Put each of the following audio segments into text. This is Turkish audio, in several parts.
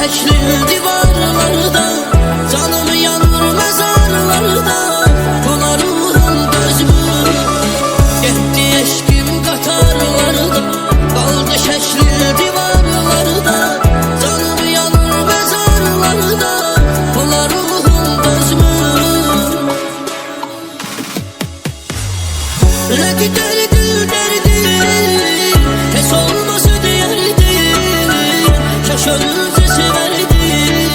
şeklin divarlarda, canım yanır mezarlarda. Buna ruhum dözmür, getdi eşkim qatarlarda, qaldı şeklin divarlarda, canım yanır mezarlarda. Buna ruhum dözmür. Ne giderdi derdi, pes olması değerdi, şaşırınca severdim,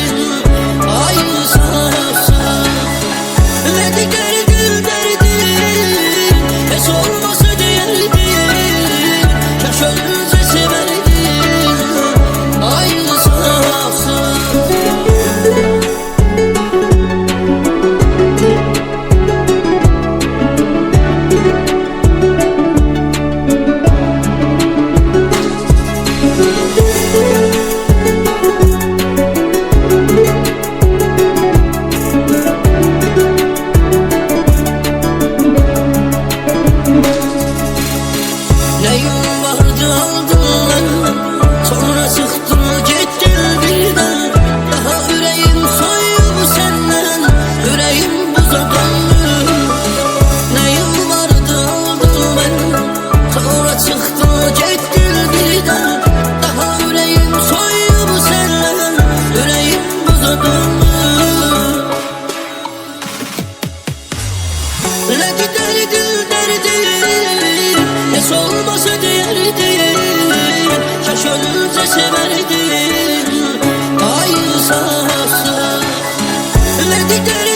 aynı sahafsa. Ne giderdi derdi, pes olması değerdi, şaşırınca severdim, aynı sahafsa. Neyim vardı aldın, sonra çıktın gittin birden. Daha yüreğim soyup senden, yüreğim buza döndü. Neyim vardı aldın ben, sonra çıktın gittin birden. Daha yüreğim soyup senden, yüreğim buza döndü. Ne giderdi derdi, pes olmasa değerdi, şaşırınca severdim, aynı sahası. Ne giderdi